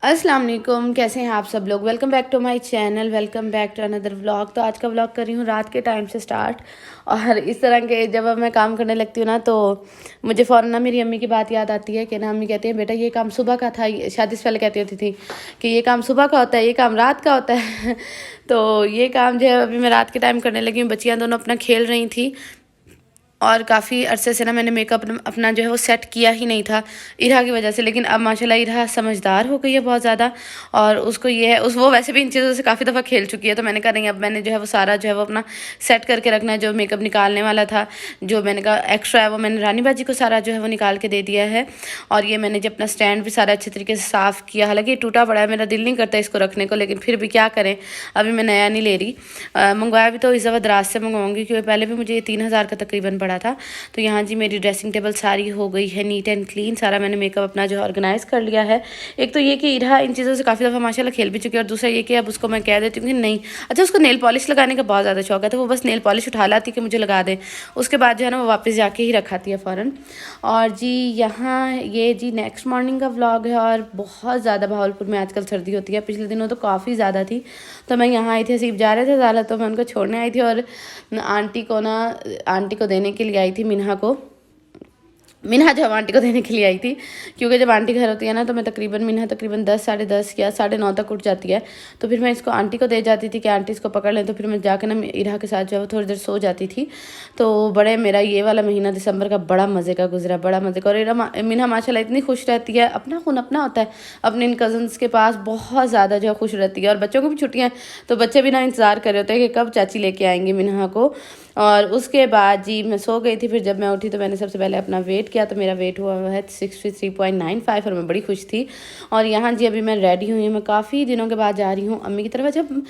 अस्सलाम वालेकुम, कैसे हैं आप सब लोग। Welcome back to my channel, welcome back to another vlog. तो आज का व्लॉग कर रही हूँ रात के टाइम से स्टार्ट। और इस तरह के जब अब मैं काम करने लगती हूँ ना, तो मुझे फ़ौरन ना मेरी अम्मी की बात याद आती है कि ना अम्मी कहती हैं बेटा ये काम सुबह का था। शादी से पहले कहती होती थी कि ये काम सुबह का होता है, ये काम रात का होता है। तो ये काम जो है अभी मैं रात के टाइम करने लगी हूँ। बच्चियाँ दोनों अपना खेल रही थी और काफ़ी अरसे से ना मैंने मेकअप अपना जो है वो सेट किया ही नहीं था इरा की वजह से। लेकिन अब माशाल्लाह इरा समझदार हो गई है बहुत ज़्यादा, और उसको ये है वो वैसे भी इन चीज़ों से काफ़ी दफ़ा खेल चुकी है। तो मैंने कहा नहीं, अब मैंने जो है वो सारा जो है वो अपना सेट करके रखना है। जो मेकअप निकालने वाला था, जो मैंने कहा एक्स्ट्रा है, वो मैंने रानी बाजी को सारा जो है वो निकाल के दे दिया है। और ये मैंने जो अपना स्टैंड भी सारा अच्छे तरीके से साफ़ किया। हालांकि ये टूटा पड़ा है, मेरा दिल नहीं करता इसको रखने को, लेकिन फिर भी क्या करें, अभी मैं नया नहीं ले रही। मंगवाया भी तो इस दफ़ा दराज से मंगवाऊंगी, क्योंकि पहले भी मुझे ये 3000 का तकरीबन पड़ा था। तो यहाँ जी मेरी ड्रेसिंग टेबल सारी हो गई है नीट एंड क्लीन। सारा मैंने मेकअप अपना जो है ऑर्गेनाइज़ कर लिया है। एक तो ये कि इरा इन चीज़ों से काफ़ी दफ़ा माशाल्लाह खेल भी चुकी है, और दूसरा ये कि अब उसको मैं कह देती हूँ कि नहीं। अच्छा, उसको नेल पॉलिश लगाने का बहुत ज़्यादा शौक है, तो वो बस नेल पॉलिश उठा लाती है कि मुझे लगा दें। उसके बाद जो है ना वो वापस जाके ही रखाती है फ़ौरन। और जी यहाँ ये जी नेक्स्ट मॉर्निंग का व्लॉग है। और बहुत ज़्यादा भावलपुर में आजकल सर्दी होती है, पिछले दिनों तो काफ़ी ज़्यादा थी। तो मैं यहाँ आई थी, असीब जा रहे थे ज़्यादा, तो मैं उनको छोड़ने आई थी। और आंटी को देने के लिए आई थी, मिन्हा जब आंटी को देने के लिए आई थी। क्योंकि जब आंटी घर होती है ना, तो मैं मिन्हा तकरीबन 10 साढ़े 10 या 9:30 तक उठ जाती है। तो फिर मैं इसको आंटी को दे जाती थी कि आंटी इसको पकड़ लें। तो फिर मैं जाकर ना इरा के साथ जो है वो थोड़ी देर सो जाती थी। तो बड़े मेरा ये वाला महीना दिसंबर का बड़ा मज़े का गुजरा, बड़ा मज़े का। और मिन्हा माशाल्लाह इतनी खुश रहती है, अपना खून अपना होता है, अपने इन कज़न्स के पास बहुत ज़्यादा जो है खुश रहती है। और बच्चों को भी छुट्टियाँ, तो बच्चे भी ना इंतज़ार कर रहे होते हैं कि कब चाची लेके आएंगे मिन्हा को। और उसके बाद जी मैं सो गई थी। फिर जब मैं उठी तो मैंने सबसे पहले अपना वेट किया, तो मेरा वेट हुआ है 63.95, और मैं बड़ी खुश थी। और यहाँ जी अभी मैं रेडी हुई हूँ। मैं काफ़ी दिनों के बाद जा रही हूँ अम्मी की तरफ। जब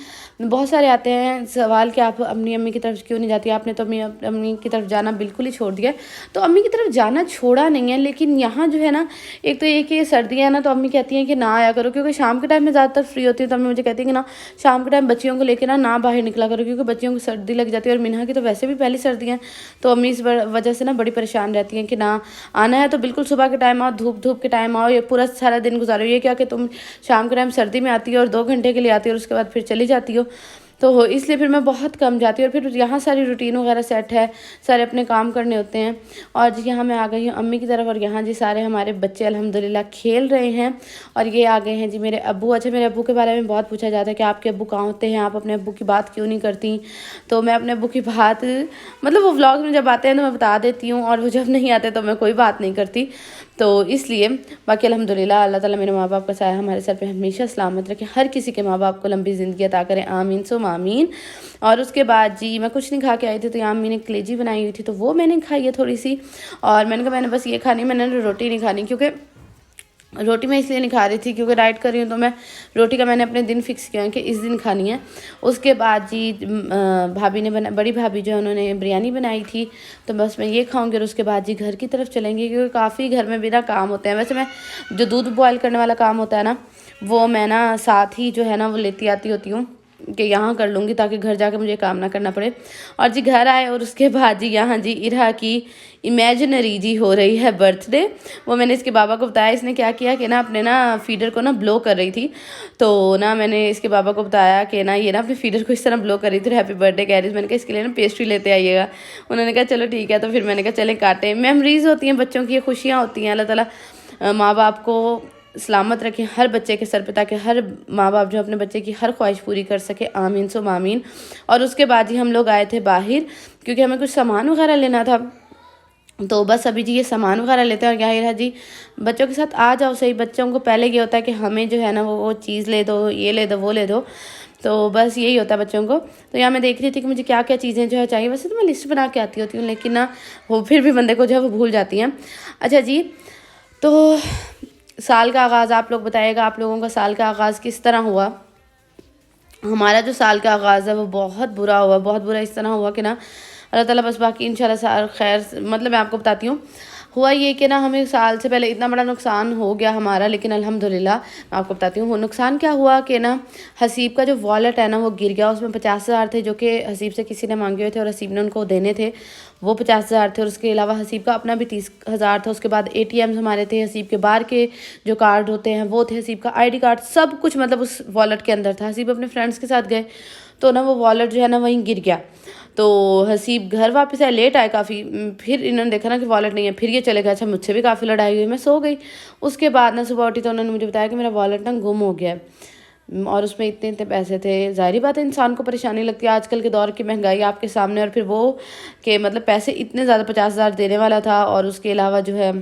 बहुत सारे आते हैं सवाल कि आप अपनी अम्मी की तरफ क्यों नहीं जाती, आपने तो अम्मी की तरफ जाना बिल्कुल ही छोड़ दिया। तो अम्मी की तरफ जाना छोड़ा नहीं है, लेकिन यहाँ जो है ना, एक तो ये कि सर्दियाँ है ना, तो अम्मी कहती हैं कि ना आया करो, क्योंकि शाम के टाइम में ज़्यादातर फ्री होती है। तो अम्मी मुझे कहती है कि ना शाम के टाइम बच्चियों को लेकर ना बाहर निकला करो, क्योंकि बच्चियों को सर्दी लग जाती है। और मिन्हा की तो वैसे भी पहली सर्दियाँ, तो अम्मी इस वजह से ना बड़ी परेशान रहती हैं कि ना आना है तो बिल्कुल सुबह के टाइम आओ, धूप धूप के टाइम आओ, ये पूरा सारा दिन गुजारो। ये क्या कि तुम शाम के टाइम सर्दी में आती हो और 2 घंटे के लिए आती हो और उसके बाद फिर चली जाती हो। तो इसलिए फिर मैं बहुत कम जाती हूँ। और फिर यहाँ सारी रूटीन वगैरह सेट है, सारे अपने काम करने होते हैं। और जी यहाँ मैं आ गई हूँ अम्मी की तरफ, और यहाँ जी सारे हमारे बच्चे अल्हम्दुलिल्लाह खेल रहे हैं। और ये आ गए हैं जी मेरे अब्बू। अच्छा, मेरे अब्बू के बारे में बहुत पूछा जाता है कि आपके अब्बू कहाँ होते हैं, आप अपने अब्बू की बात क्यों नहीं करती। तो मैं अपने अब्बू की बात, मतलब वो व्लॉग में जब आते हैं तो मैं बता देती हूँ, और वो जब नहीं आते तो मैं कोई बात नहीं करती। तो इसलिए बाकी अल्हम्दुलिल्लाह अल्लाह ताला मेरे माँ बाप का साया हमारे सर पे हमेशा सलामत रखे। हर किसी के माँ बाप को लंबी ज़िंदगी अता करें, आमीन सुम आमीन। और उसके बाद जी मैं कुछ नहीं खा के आई थी, तो यहाँ अम्मी ने कलेजी बनाई हुई थी, तो वो मैंने खाई है थोड़ी सी। और मैंने कहा मैंने बस ये खानी, मैंने रोटी नहीं खानी, क्योंकि रोटी मैं इसलिए नहीं खा रही थी क्योंकि डाइट कर रही हूँ। तो मैं रोटी का मैंने अपने दिन फिक्स किया है कि इस दिन खानी है। उसके बाद जी भाभी ने बड़ी भाभी जो है उन्होंने बिरयानी बनाई थी, तो बस मैं ये खाऊंगी। और उसके बाद जी घर की तरफ चलेंगे, क्योंकि काफ़ी घर में भी ना काम होते हैं। वैसे मैं जो दूध बॉयल करने वाला काम होता है ना, वो मैं ना साथ ही जो है ना वो लेती आती होती हूँ कि यहाँ कर लूँगी, ताकि घर जाके मुझे काम ना करना पड़े। और जी घर आए, और उसके बाद जी यहाँ जी इरा की इमेजिनरी जी हो रही है बर्थडे। वो मैंने इसके बाबा को बताया। इसने क्या किया कि ना अपने ना फीडर को ना ब्लो कर रही थी। तो ना मैंने इसके बाबा को बताया कि ना ये ना अपने फीडर को इस तरह ब्लो कर रही थी, हैप्पी बर्थडे कह रही थी। मैंने कहा इसके लिए ना पेस्ट्री लेते आइएगा। उन्होंने कहा चलो ठीक है। तो फिर मैंने कहा चलें काटें। मेमोरीज़ होती हैं बच्चों की, ये खुशियाँ होती हैं। अल्लाह ताला माँ बाप को सलामत रखें हर बच्चे के सर पे, ताकि हर माँ बाप जो अपने बच्चे की हर ख्वाहिश पूरी कर सके, आमीन सुम आमीन। और उसके बाद ही हम लोग आए थे बाहर, क्योंकि हमें कुछ सामान वगैरह लेना था। तो बस अभी जी ये सामान वगैरह लेते हैं। और क्या है जी, बच्चों के साथ आ जाओ सही। बच्चों को पहले ये होता है कि हमें जो है ना वो चीज़ ले दो, ये ले दो, वो ले दो। तो बस यही होता है बच्चों को। तो यहाँ मैं देख रही थी कि मुझे क्या क्या चीज़ें जो है चाहिए। वैसे तो मैं लिस्ट बना के आती होती हूँ, लेकिन ना वो फिर भी बंदे को जो है वो भूल जाती हैं। अच्छा जी, तो साल का आगाज़ आप लोग बताइएगा, आप लोगों का साल का आगाज़ किस तरह हुआ। हमारा जो साल का आगाज़ है वो बहुत बुरा हुआ, बहुत बुरा इस तरह हुआ कि ना अल्लाह ताला बस बाकी इंशाल्लाह खैर, मतलब मैं आपको बताती हूँ। हुआ ये कि ना हमें साल से पहले इतना बड़ा नुकसान हो गया हमारा, लेकिन अल्हम्दुलिल्लाह मैं आपको बताती हूँ वो नुकसान क्या हुआ कि ना हसीब का जो वॉलेट है ना वो गिर गया। उसमें 50,000 थे जो कि हसीब से किसी ने मांगे हुए थे और हसीब ने उनको देने थे, वो 50,000 थे। और उसके अलावा हसीब का अपना भी 30,000 था। उसके बाद ATMs हमारे थे, हसीब के बाहर के जो कार्ड होते हैं वो थे, हसीब का ID कार्ड, सब कुछ मतलब उस वॉलेट के अंदर था। हसीब अपने फ्रेंड्स के साथ गए तो ना वो वॉलेट जो है ना वहीं गिर गया। तो हसीब घर वापस आए, लेट आए काफ़ी। फिर इन्होंने देखा ना कि वॉलेट नहीं है, फिर ये चले गए। अच्छा, मुझसे भी काफ़ी लड़ाई हुई, मैं सो गई। उसके बाद ना सुबह उठी तो उन्होंने मुझे बताया कि मेरा वॉलेट ना गुम हो गया है और उसमें इतने इतने पैसे थे। ज़ाहिर बात है इंसान को परेशानी लगती है आजकल के दौर की महंगाई आपके सामने, और फिर वो कि मतलब पैसे इतने ज़्यादा 50,000 देने वाला था और उसके अलावा जो है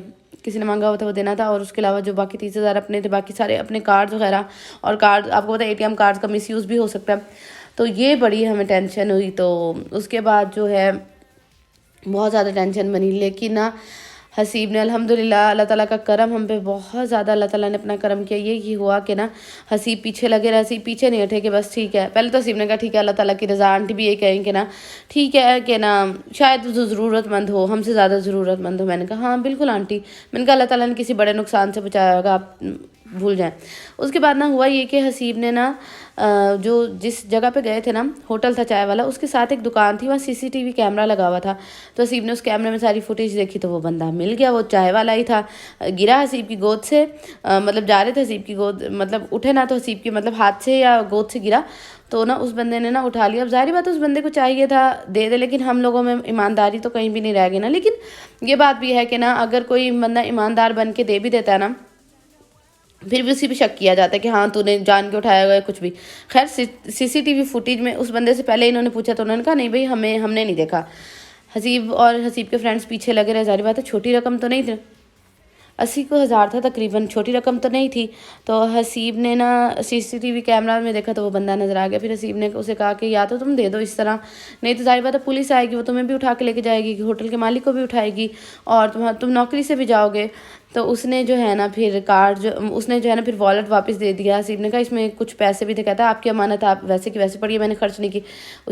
किसी ने मांगा हुआ था वो देना था, और उसके अलावा जो बाकी 30,000 अपने थे, बाकी सारे अपने कार्ड्स वगैरह। और कार्ड आपको पता है ATM कार्ड्स का मिसयूज़ भी हो सकता है। तो ये बड़ी हमें टेंशन हुई। तो उसके बाद जो है बहुत ज़्यादा टेंशन बनी, लेकिन ना हसीब ने अल्हम्दुलिल्लाह, अल्लाह ताला का करम हम पे बहुत ज़्यादा, अल्लाह ताला ने अपना करम किया। ये हुआ कि ना हसीब पीछे लगे रहे, हसीब पीछे नहीं हटे कि बस ठीक है। पहले तो हसीब ने कहा ठीक है अल्लाह ताला की रज़ा। आंटी भी ये कहें कि ना ठीक है कि ना शायद जो ज़रूरतमंद हो, हमसे ज़्यादा ज़रूरतमंद हो। मैंने कहा हाँ बिल्कुल आंटी। मैंने कहा अल्लाह ताला ने किसी बड़े नुकसान से बचाया होगा, आप भूल जाएं। उसके बाद ना हुआ ये कि हसीब ने ना जो जिस जगह पे गए थे ना, होटल था चाय वाला, उसके साथ एक दुकान थी, वहाँ CCTV कैमरा लगा हुआ था। तो हसीब ने उस कैमरे में सारी फुटेज देखी तो वो बंदा मिल गया, वो चाय वाला ही था। गिरा हसीब की गोद से, मतलब जा रहे थे हसीब की गोद, मतलब उठे ना तो हसीब की मतलब हाथ से या गोद से गिरा तो ना उस बंदे ने ना उठा लिया। अब जाहिर बात है उस बंदे को चाहिए था दे दे, लेकिन हम लोगों में ईमानदारी तो कहीं भी नहीं रह गई ना। लेकिन ये बात भी है कि ना अगर कोई बंदा ईमानदार बन के दे भी देता है ना, फिर भी उसी पे शक किया जाता है कि हाँ तूने जान के उठाया गया कुछ भी। खैर CCTV फुटेज में उस बंदे से पहले इन्होंने पूछा तो उन्होंने कहा नहीं भाई हमने नहीं देखा। हसीब और हसीब के फ्रेंड्स पीछे लगे रहे। जाहिर बात है छोटी रकम तो नहीं थी, 80,000 था तकरीबन, छोटी रकम तो नहीं थी। तो हसीब ने ना CCTV कैमरा में देखा तो वो बंदा नज़र आ गया। फिर हसीब ने उसे कहा कि या तो तुम दे दो इस तरह, नहीं तो जाहिर बात है पुलिस आएगी, वो तुम्हें भी उठा के लेके जाएगी, होटल के मालिक को भी उठाएगी और तुम नौकरी से भी जाओगे। तो उसने जो है ना फिर फिर वॉलेट वापस दे दिया। हसीब ने कहा इसमें कुछ पैसे भी थे, कहता आपकी अमानत आप वैसे की वैसे पड़ी है, मैंने खर्च नहीं की।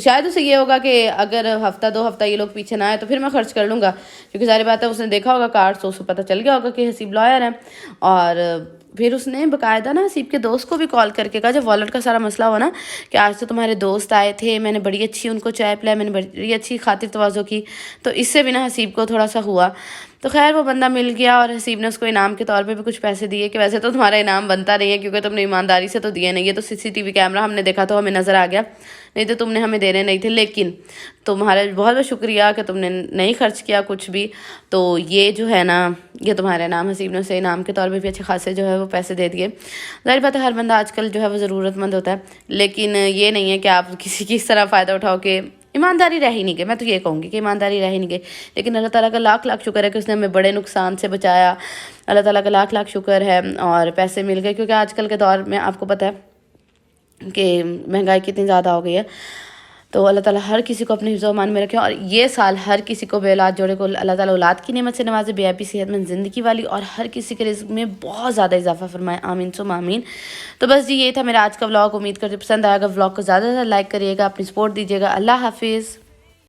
शायद उसे ये होगा कि अगर हफ्ता 2 हफ्ता ये लोग पीछे ना आए तो फिर मैं खर्च कर लूँगा, क्योंकि सारी बात है उसने देखा होगा कार्ड तो उसको पता चल गया होगा कि हसीब लॉयर है। और फिर उसने बाकायदा ना हसीब के दोस्त को भी कॉल करके कहा, जब वॉलेट का सारा मसला हुआ ना, कि आज तो तुम्हारे दोस्त आए थे, मैंने बड़ी अच्छी उनको चाय पिलाई, मैंने बड़ी अच्छी खातिर तवाज़ो की। तो इससे भी ना हसीब को थोड़ा सा हुआ। तो खैर वो बंदा मिल गया और हसीब ने उसको इनाम के तौर पे भी कुछ पैसे दिए कि वैसे तो तुम्हारा इनाम बनता नहीं है क्योंकि तुमने ईमानदारी से तो दिए नहीं, ये तो CCTV कैमरा हमने देखा तो हमें नज़र आ गया, नहीं तो तुमने हमें देने नहीं थे। लेकिन तुम्हारा बहुत बहुत शुक्रिया कि तुमने नहीं खर्च किया कुछ भी, तो ये जो है ना ये तुम्हारे नाम। हसीब ने उसे इनाम के तौर पे भी अच्छे खासे जो है वो पैसे दे दिए। ज़ाहिर बात है हर बंदा आजकल जो है वो ज़रूरतमंद होता है, लेकिन ये नहीं है कि आप किसी की इस तरह फ़ायदा उठाओ कि ईमानदारी रह ही नहीं गई। मैं तो ये कहूँगी कि ईमानदारी रह ही नहीं गई। लेकिन अल्लाह ताला का लाख लाख शुक्र है कि उसने हमें बड़े नुकसान से बचाया। अल्लाह ताला का लाख लाख शुक्र है और पैसे मिल गए, क्योंकि आजकल के दौर में आपको पता है कि महंगाई कितनी ज़्यादा हो गई है। तो अल्लाह ताला हर किसी को अपने हिफ्ज़-ओ-अमान में रखे और ये साल हर किसी को बे औलाद जोड़े को अल्लाह ताला औलाद की नेमत से नवाजे, बेअबी सेहतमंद ज़िंदगी वाली, और हर किसी के रिज़्क़ में बहुत ज़्यादा इजाफा फरमाए, आमीन सुम्मा आमीन। तो बस जी ये था मेरा आज का व्लॉग। उम्मीद करती पसंद आएगा। व्लॉग को ज़्यादा से ज़्यादा लाइक करिएगा, अपनी सपोर्ट दीजिएगा। अल्लाह हाफिज़।